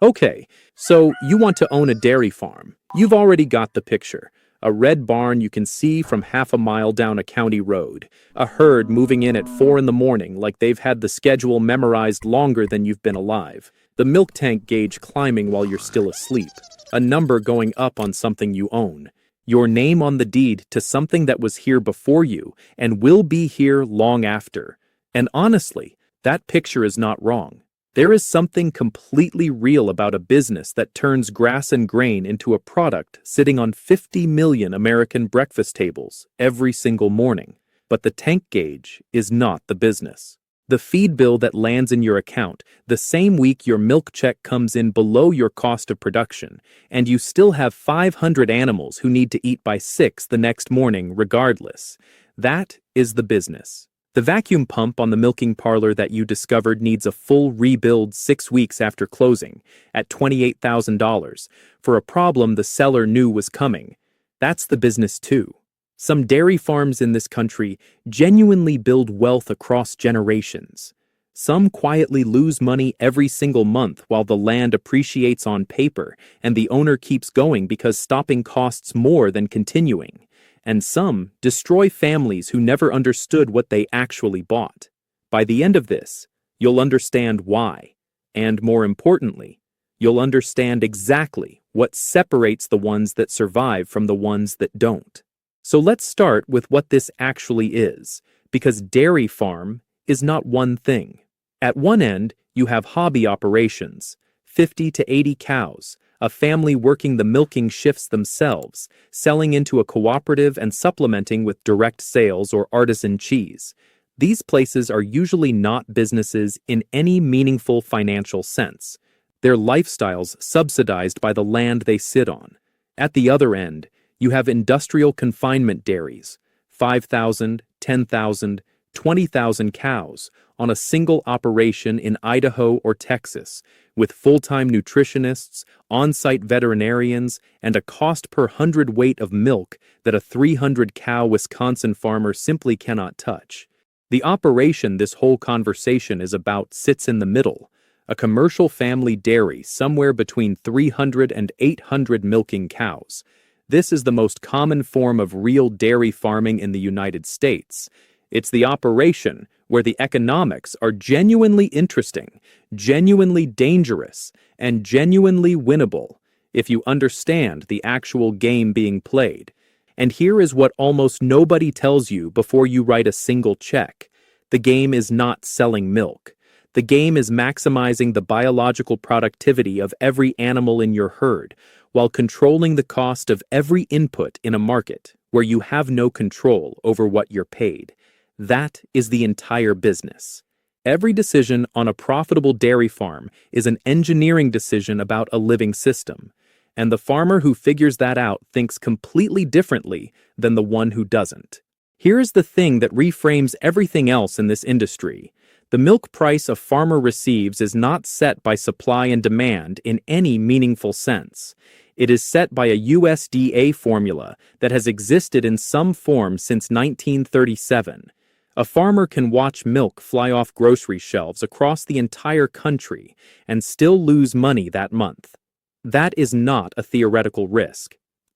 Okay, so you want to own a dairy farm. You've already got the picture. A red barn you can see from half a mile down a county road. A herd moving in at 4 in the morning like they've had the schedule memorized longer than you've been alive. The milk tank gauge climbing while you're still asleep. A number going up on something you own. Your name on the deed to something that was here before you and will be here long after. And honestly, that picture is not wrong. There is something completely real about a business that turns grass and grain into a product sitting on 50 million American breakfast tables every single morning. But the tank gauge is not the business. The feed bill that lands in your account the same week your milk check comes in below your cost of production, and you still have 500 animals who need to eat by 6 the next morning regardless. That is the business. The vacuum pump on the milking parlor that you discovered needs a full rebuild 6 weeks after closing, at $28,000, for a problem the seller knew was coming. That's the business too. Some dairy farms in this country genuinely build wealth across generations. Some quietly lose money every single month while the land appreciates on paper and the owner keeps going because stopping costs more than continuing. And some destroy families who never understood what they actually bought. By the end of this, you'll understand why. And more importantly, you'll understand exactly what separates the ones that survive from the ones that don't. So let's start with what this actually is, because dairy farm is not one thing. At one end, you have hobby operations, 50 to 80 cows, a family working the milking shifts themselves, selling into a cooperative and supplementing with direct sales or artisan cheese. These places are usually not businesses in any meaningful financial sense. They're lifestyles subsidized by the land they sit on. At the other end, you have industrial confinement dairies, 5,000, 10,000, 20,000 cows on a single operation in Idaho or Texas, with full-time nutritionists, on-site veterinarians, and a cost per hundredweight of milk that a 300-cow Wisconsin farmer simply cannot touch. The operation this whole conversation is about sits in the middle, a commercial family dairy somewhere between 300 and 800 milking cows. This is the most common form of real dairy farming in the United States. It's the operation where the economics are genuinely interesting, genuinely dangerous, and genuinely winnable if you understand the actual game being played. And here is what almost nobody tells you before you write a single check. The game is not selling milk. The game is maximizing the biological productivity of every animal in your herd, while controlling the cost of every input in a market where you have no control over what you're paid. That is the entire business. Every decision on a profitable dairy farm is an engineering decision about a living system, and the farmer who figures that out thinks completely differently than the one who doesn't. Here's the thing that reframes everything else in this industry. The milk price a farmer receives is not set by supply and demand in any meaningful sense. It is set by a USDA formula that has existed in some form since 1937. A farmer can watch milk fly off grocery shelves across the entire country and still lose money that month. That is not a theoretical risk.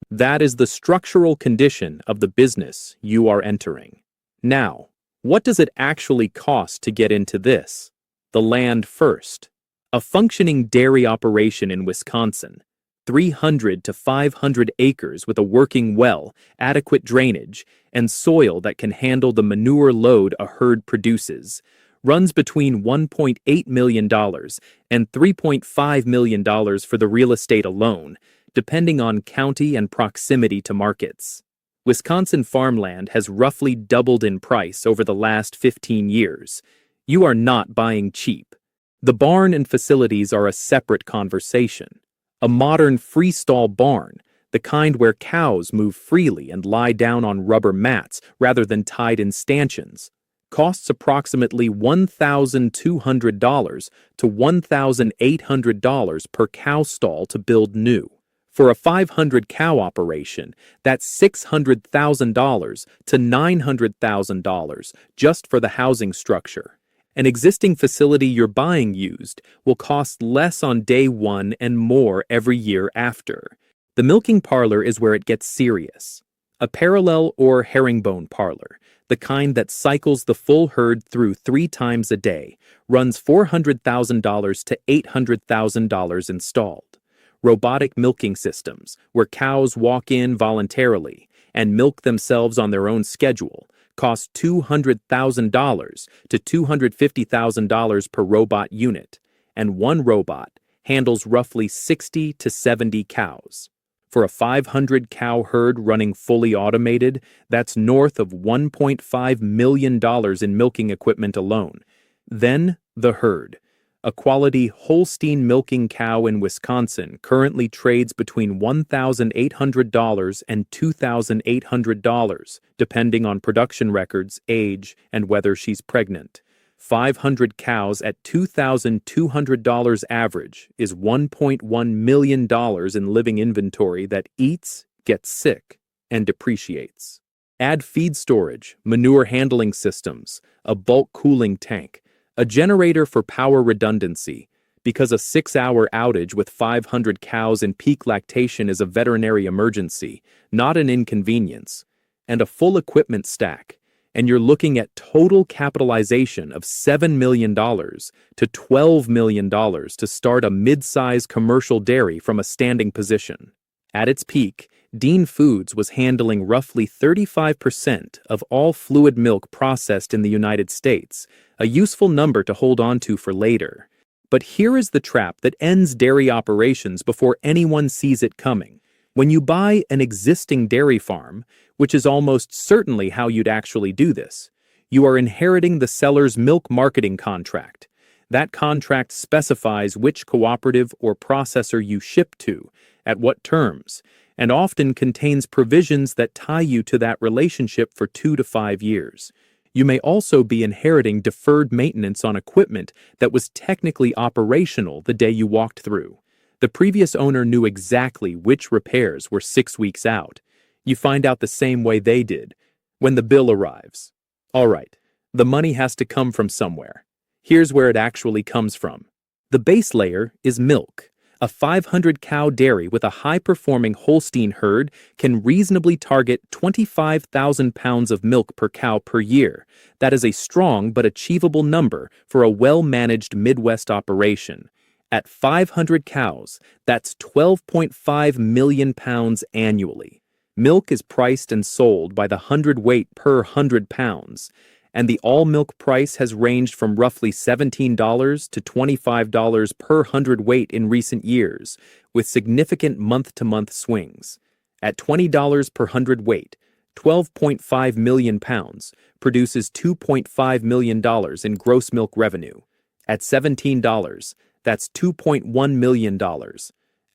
That is the structural condition of the business you are entering. Now, what does it actually cost to get into this? The land first. A functioning dairy operation in Wisconsin, 300 to 500 acres with a working well, adequate drainage, and soil that can handle the manure load a herd produces, runs between $1.8 million and $3.5 million for the real estate alone, depending on county and proximity to markets. Wisconsin farmland has roughly doubled in price over the last 15 years. You are not buying cheap. The barn and facilities are a separate conversation. A modern freestall barn, the kind where cows move freely and lie down on rubber mats rather than tied in stanchions, costs approximately $1,200 to $1,800 per cow stall to build new. For a 500-cow operation, that's $600,000 to $900,000 just for the housing structure. An existing facility you're buying used will cost less on day one and more every year after. The milking parlor is where it gets serious. A parallel or herringbone parlor, the kind that cycles the full herd through 3 times a day, runs $400,000 to $800,000 installed. Robotic milking systems, where cows walk in voluntarily and milk themselves on their own schedule, cost $200,000 to $250,000 per robot unit, and one robot handles roughly 60 to 70 cows. For a 500-cow herd running fully automated, that's north of $1.5 million in milking equipment alone. Then, the herd. A quality Holstein milking cow in Wisconsin currently trades between $1,800 and $2,800, depending on production records, age, and whether she's pregnant. 500 cows at $2,200 average is $1.1 million in living inventory that eats, gets sick, and depreciates. Add feed storage, manure handling systems, a bulk cooling tank, a generator for power redundancy, because a 6-hour outage with 500 cows in peak lactation is a veterinary emergency, not an inconvenience, and a full equipment stack, and you're looking at total capitalization of $7 million to $12 million to start a mid-size commercial dairy from a standing position. At its peak, Dean Foods was handling roughly 35% of all fluid milk processed in the United States, a useful number to hold on to for later. But here is the trap that ends dairy operations before anyone sees it coming. When you buy an existing dairy farm, which is almost certainly how you'd actually do this, you are inheriting the seller's milk marketing contract. That contract specifies which cooperative or processor you ship to, at what terms, and often contains provisions that tie you to that relationship for 2 to 5 years. You may also be inheriting deferred maintenance on equipment that was technically operational the day you walked through. The previous owner knew exactly which repairs were 6 weeks out. You find out the same way they did, when the bill arrives. All right, the money has to come from somewhere. Here's where it actually comes from. The base layer is milk. A 500-cow dairy with a high-performing Holstein herd can reasonably target 25,000 pounds of milk per cow per year. That is a strong but achievable number for a well-managed Midwest operation. At 500 cows, that's 12.5 million pounds annually. Milk is priced and sold by the hundredweight per 100 pounds, and the all-milk price has ranged from roughly $17 to $25 per hundredweight in recent years, with significant month-to-month swings. At $20 per hundredweight, 12.5 million pounds produces $2.5 million in gross milk revenue. At $17, that's $2.1 million.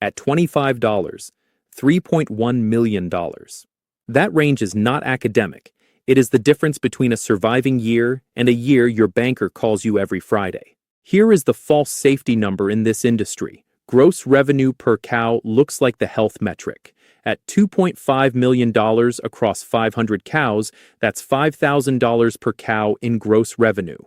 At $25, $3.1 million. That range is not academic. It is the difference between a surviving year and a year your banker calls you every Friday. Here is the false safety number in this industry. Gross revenue per cow looks like the health metric. At $2.5 million across 500 cows, that's $5,000 per cow in gross revenue.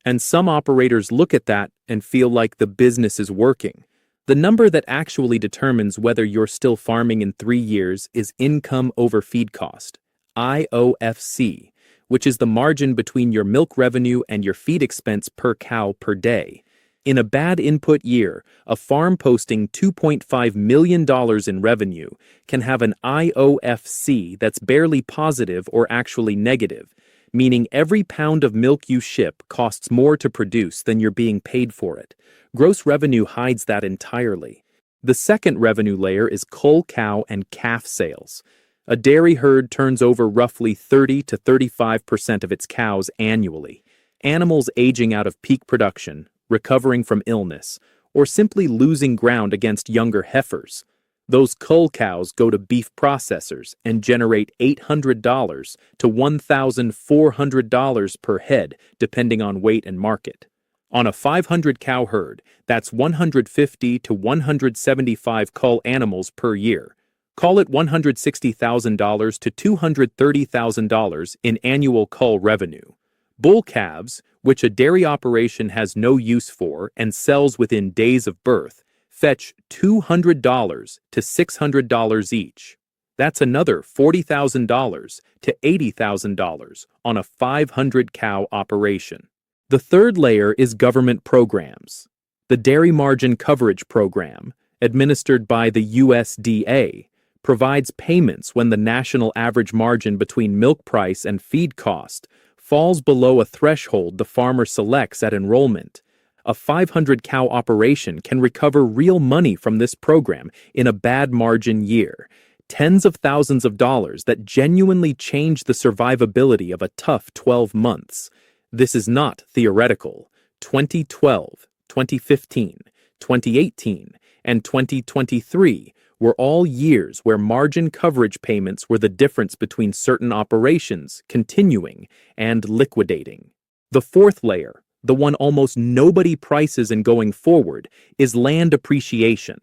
And some operators look at that and feel like the business is working. The number that actually determines whether you're still farming in 3 years is income over feed cost, IOFC, which is the margin between your milk revenue and your feed expense per cow per day. In a bad input year, a farm posting $2.5 million in revenue can have an IOFC that's barely positive or actually negative, meaning every pound of milk you ship costs more to produce than you're being paid for it. Gross revenue hides that entirely. The second revenue layer is cull cow and calf sales. A dairy herd turns over roughly 30 to 35% of its cows annually. Animals aging out of peak production, recovering from illness, or simply losing ground against younger heifers. Those cull cows go to beef processors and generate $800 to $1,400 per head, depending on weight and market. On a 500-cow herd, that's 150 to 175 cull animals per year. Call it $160,000 to $230,000 in annual cull revenue. Bull calves, which a dairy operation has no use for and sells within days of birth, fetch $200 to $600 each. That's another $40,000 to $80,000 on a 500-cow operation. The third layer is government programs. The Dairy Margin Coverage Program, administered by the USDA, provides payments when the national average margin between milk price and feed cost falls below a threshold the farmer selects at enrollment. A 500-cow operation can recover real money from this program in a bad margin year, tens of thousands of dollars that genuinely change the survivability of a tough 12 months. This is not theoretical. 2012, 2015, 2018, and 2023 were all years where margin coverage payments were the difference between certain operations continuing and liquidating. The fourth layer, the one almost nobody prices in going forward, is land appreciation.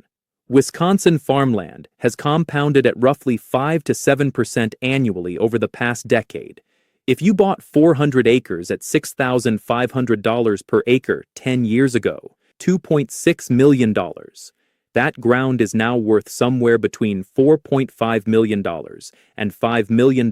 Wisconsin farmland has compounded at roughly 5 to 7% annually over the past decade. If you bought 400 acres at $6,500 per acre 10 years ago, $2.6 million, that ground is now worth somewhere between $4.5 million and $5 million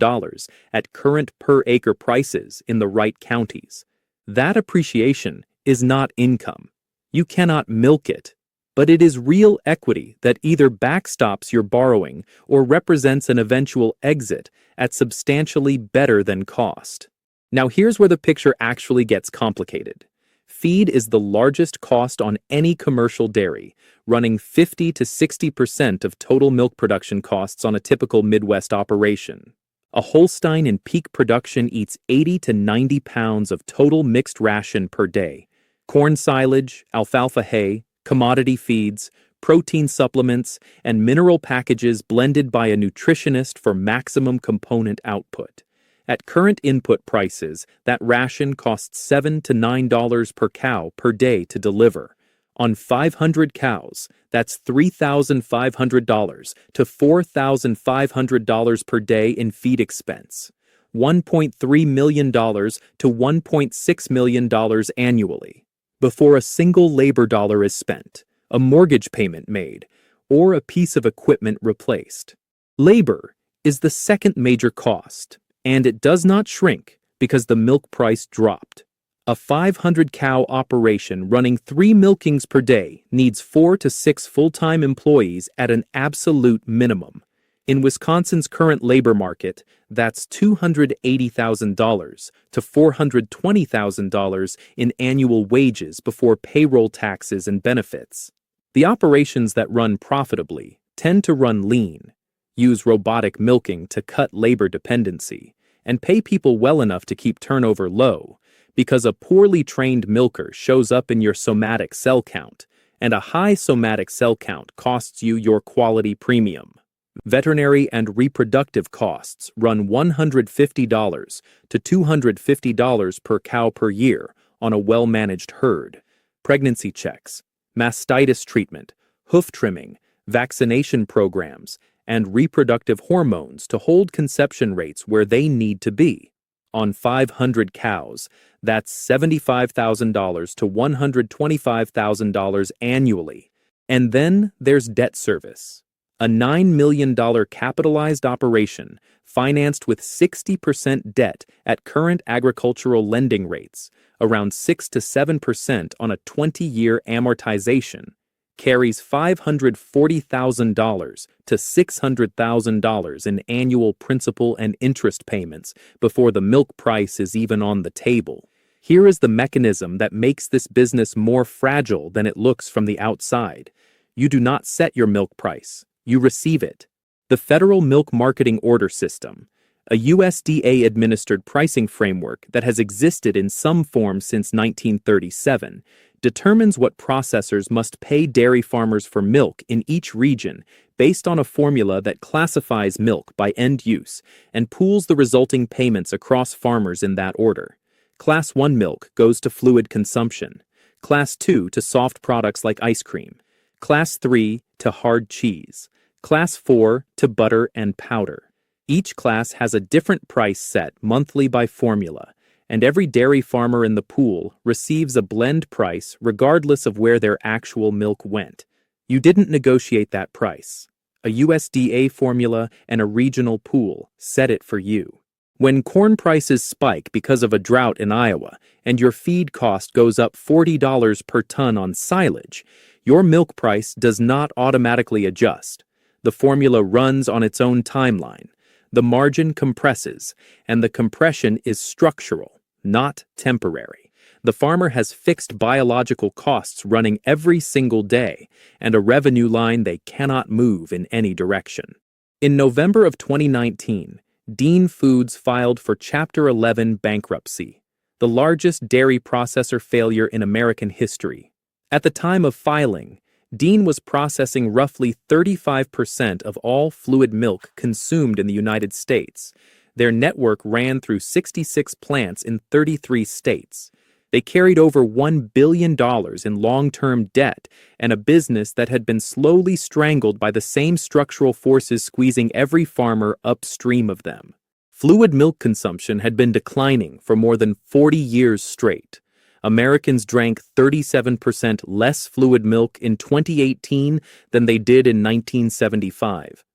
at current per-acre prices in the right counties. That appreciation is not income. You cannot milk it, but it is real equity that either backstops your borrowing or represents an eventual exit at substantially better than cost. Now here's where the picture actually gets complicated. Feed is the largest cost on any commercial dairy, running 50 to 60% of total milk production costs on a typical Midwest operation. A Holstein in peak production eats 80 to 90 pounds of total mixed ration per day. Corn silage, alfalfa hay, commodity feeds, protein supplements, and mineral packages blended by a nutritionist for maximum component output. At current input prices, that ration costs $7 to $9 per cow per day to deliver. On 500 cows, that's $3,500 to $4,500 per day in feed expense, $1.3 million to $1.6 million annually, before a single labor dollar is spent, a mortgage payment made, or a piece of equipment replaced. Labor is the second major cost, and it does not shrink because the milk price dropped. A 500-cow operation running 3 milkings per day needs 4 to 6 full-time employees at an absolute minimum. In Wisconsin's current labor market, that's $280,000 to $420,000 in annual wages before payroll taxes and benefits. The operations that run profitably tend to run lean, use robotic milking to cut labor dependency, and pay people well enough to keep turnover low, because a poorly trained milker shows up in your somatic cell count, and a high somatic cell count costs you your quality premium. Veterinary and reproductive costs run $150 to $250 per cow per year on a well-managed herd. Pregnancy checks, mastitis treatment, hoof trimming, vaccination programs, and reproductive hormones to hold conception rates where they need to be. On 500 cows, that's $75,000 to $125,000 annually. And then there's debt service. A $9 million capitalized operation financed with 60% debt at current agricultural lending rates, around 6 to 7% on a 20-year amortization, carries $540,000 to $600,000 in annual principal and interest payments before the milk price is even on the table. Here is the mechanism that makes this business more fragile than it looks from the outside. You do not set your milk price. You receive it. The Federal Milk Marketing Order System, a USDA-administered pricing framework that has existed in some form since 1937, determines what processors must pay dairy farmers for milk in each region based on a formula that classifies milk by end use and pools the resulting payments across farmers in that order. Class 1 milk goes to fluid consumption, Class 2 to soft products like ice cream, Class 3 to hard cheese, Class 4 to butter and powder. Each class has a different price set monthly by formula, and every dairy farmer in the pool receives a blend price regardless of where their actual milk went. You didn't negotiate that price. A USDA formula and a regional pool set it for you. When corn prices spike because of a drought in Iowa and your feed cost goes up $40 per ton on silage, your milk price does not automatically adjust. The formula runs on its own timeline. The margin compresses, and the compression is structural, not temporary. The farmer has fixed biological costs running every single day and a revenue line they cannot move in any direction. In November of 2019, Dean Foods filed for Chapter 11 bankruptcy, the largest dairy processor failure in American history. At the time of filing, Dean was processing roughly 35% of all fluid milk consumed in the United States. Their network ran through 66 plants in 33 states. They carried over $1 billion in long-term debt and a business that had been slowly strangled by the same structural forces squeezing every farmer upstream of them. Fluid milk consumption had been declining for more than 40 years straight. Americans drank 37% less fluid milk in 2018 than they did in 1975.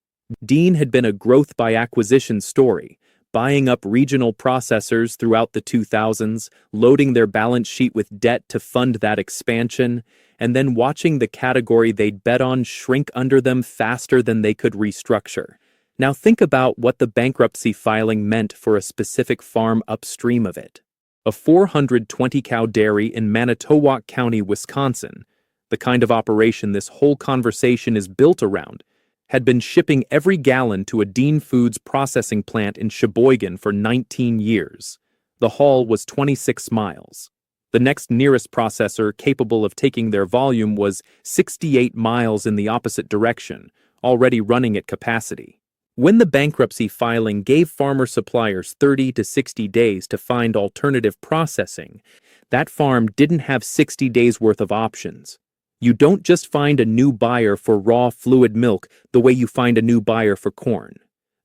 Dean had been a growth by acquisition story, buying up regional processors throughout the 2000s, loading their balance sheet with debt to fund that expansion, and then watching the category they'd bet on shrink under them faster than they could restructure. Now think about what the bankruptcy filing meant for a specific farm upstream of it. A 420-cow dairy in Manitowoc County, Wisconsin, the kind of operation this whole conversation is built around, had been shipping every gallon to a Dean Foods processing plant in Sheboygan for 19 years. The haul was 26 miles. The next nearest processor capable of taking their volume was 68 miles in the opposite direction, already running at capacity. When the bankruptcy filing gave farmer suppliers 30 to 60 days to find alternative processing, that farm didn't have 60 days worth of options. You don't just find a new buyer for raw fluid milk the way you find a new buyer for corn.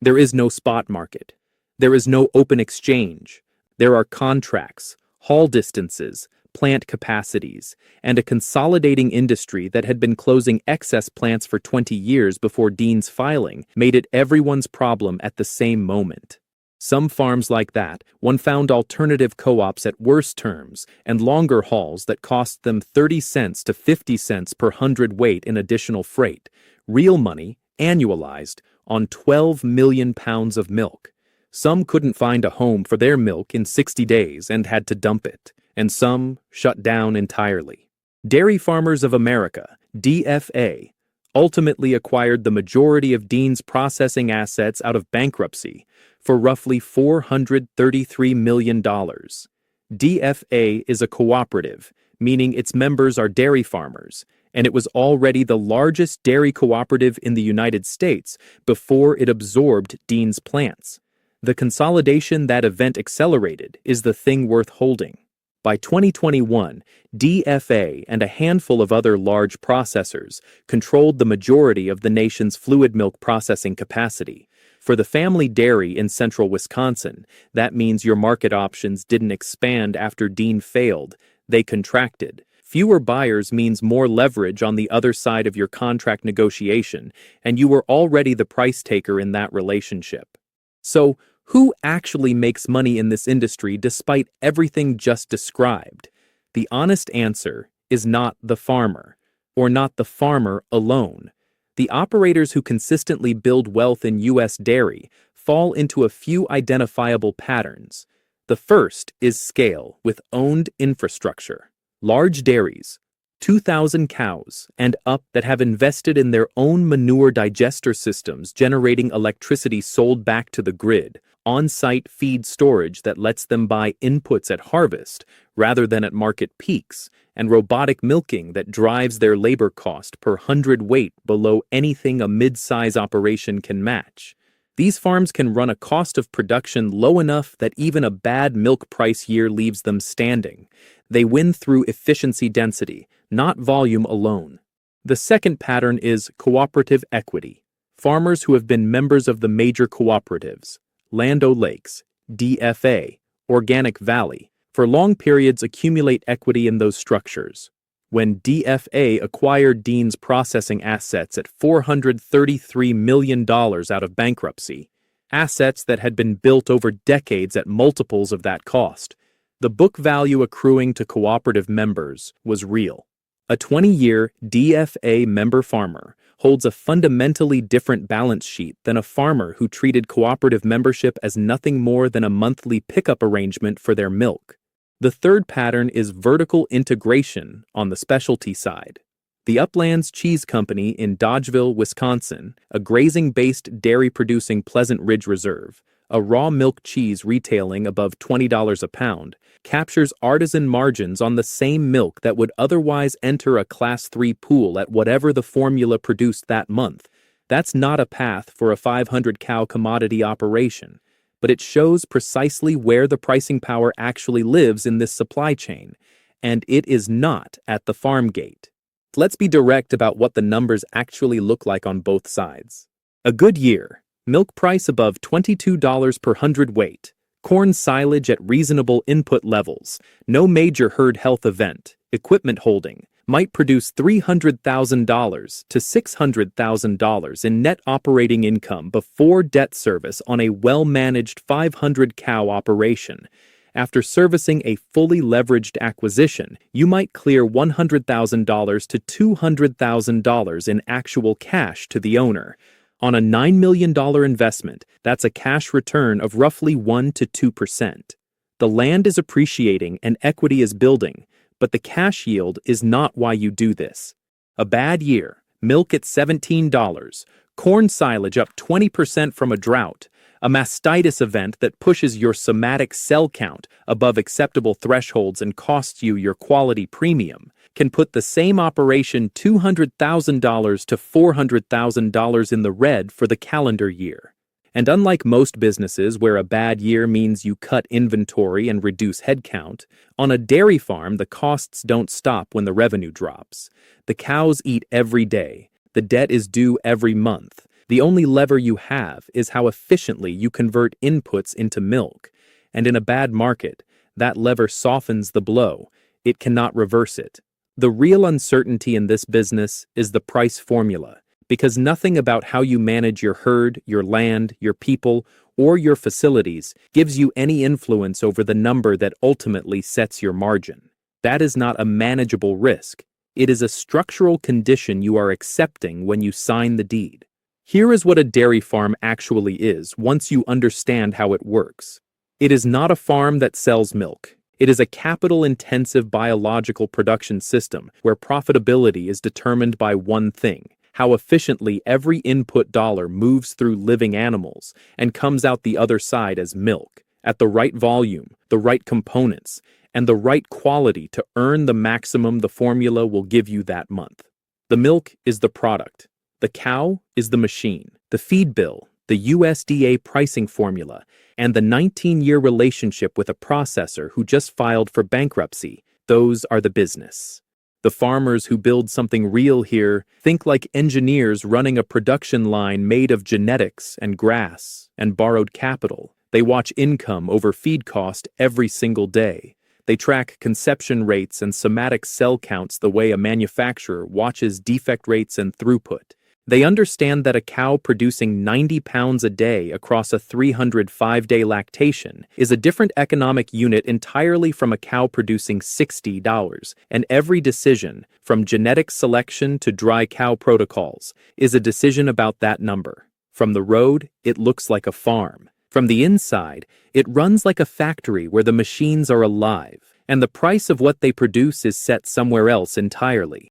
There is no spot market. There is no open exchange. There are contracts, haul distances, plant capacities, and a consolidating industry that had been closing excess plants for 20 years before Dean's filing made it everyone's problem at the same moment. Some farms like that, one found alternative co-ops at worse terms and longer hauls that cost them 30 cents to 50 cents per hundredweight in additional freight, real money, annualized, on 12 million pounds of milk. Some couldn't find a home for their milk in 60 days and had to dump it, and some shut down entirely. Dairy Farmers of America, DFA, ultimately acquired the majority of Dean's processing assets out of bankruptcy for roughly $433 million. DFA is a cooperative, meaning its members are dairy farmers, and it was already the largest dairy cooperative in the United States before it absorbed Dean's plants. The consolidation that event accelerated is the thing worth holding. By 2021, DFA and a handful of other large processors controlled the majority of the nation's fluid milk processing capacity. For the family dairy in central Wisconsin, that means your market options didn't expand after Dean failed, they contracted. Fewer buyers means more leverage on the other side of your contract negotiation, and you were already the price taker in that relationship. So, who actually makes money in this industry despite everything just described? The honest answer is not the farmer, or not the farmer alone. The operators who consistently build wealth in U.S. dairy fall into a few identifiable patterns. The first is scale with owned infrastructure. Large dairies, 2,000 cows and up, that have invested in their own manure digester systems generating electricity sold back to the grid, on-site feed storage that lets them buy inputs at harvest rather than at market peaks, and robotic milking that drives their labor cost per hundredweight below anything a mid-size operation can match. These farms can run a cost of production low enough that even a bad milk price year leaves them standing. They win through efficiency density, not volume alone. The second pattern is cooperative equity. Farmers who have been members of the major cooperatives, Land O'Lakes, DFA, organic valley. For long periods, accumulate equity in those structures. When DFA acquired Dean's processing assets at $433 million out of bankruptcy, assets that had been built over decades at multiples of that cost, the book value accruing to cooperative members was real. A 20-year DFA member farmer holds a fundamentally different balance sheet than a farmer who treated cooperative membership as nothing more than a monthly pickup arrangement for their milk. The third pattern is vertical integration on the specialty side. The Uplands Cheese Company in Dodgeville, Wisconsin, a grazing-based dairy-producing Pleasant Ridge Reserve, a raw milk cheese retailing above $20 a pound, captures artisan margins on the same milk that would otherwise enter a Class 3 pool at whatever the formula produced that month. That's not a path for a 500-cow commodity operation, but it shows precisely where the pricing power actually lives in this supply chain, and it is not at the farm gate. Let's be direct about what the numbers actually look like on both sides. A good year, milk price above $22 per hundredweight, corn silage at reasonable input levels, no major herd health event, equipment holding, might produce $300,000 to $600,000 in net operating income before debt service on a well-managed 500-cow operation. After servicing a fully leveraged acquisition, you might clear $100,000 to $200,000 in actual cash to the owner. On a $9 million investment, that's a cash return of roughly 1 to 2%. The land is appreciating and equity is building, but the cash yield is not why you do this. A bad year, milk at $17, corn silage up 20% from a drought, a mastitis event that pushes your somatic cell count above acceptable thresholds and costs you your quality premium, can put the same operation $200,000 to $400,000 in the red for the calendar year. And unlike most businesses where a bad year means you cut inventory and reduce headcount, on a dairy farm the costs don't stop when the revenue drops. The cows eat every day. The debt is due every month. The only lever you have is how efficiently you convert inputs into milk. And in a bad market, that lever softens the blow. It cannot reverse it. The real uncertainty in this business is the price formula, because nothing about how you manage your herd, your land, your people, or your facilities gives you any influence over the number that ultimately sets your margin. That is not a manageable risk. It is a structural condition you are accepting when you sign the deed. Here is what a dairy farm actually is once you understand how it works. It is not a farm that sells milk. It is a capital-intensive biological production system where profitability is determined by one thing: how efficiently every input dollar moves through living animals and comes out the other side as milk, at the right volume, the right components, and the right quality to earn the maximum the formula will give you that month. The milk is the product. The cow is the machine. The feed bill, the USDA pricing formula, and the 19-year relationship with a processor who just filed for bankruptcy, those are the business. The farmers who build something real here think like engineers running a production line made of genetics and grass and borrowed capital. They watch income over feed cost every single day. They track conception rates and somatic cell counts the way a manufacturer watches defect rates and throughput. They understand that a cow producing 90 pounds a day across a 305-day lactation is a different economic unit entirely from a cow producing $60, and every decision, from genetic selection to dry cow protocols, is a decision about that number. From the road, it looks like a farm. From the inside, it runs like a factory where the machines are alive, and the price of what they produce is set somewhere else entirely.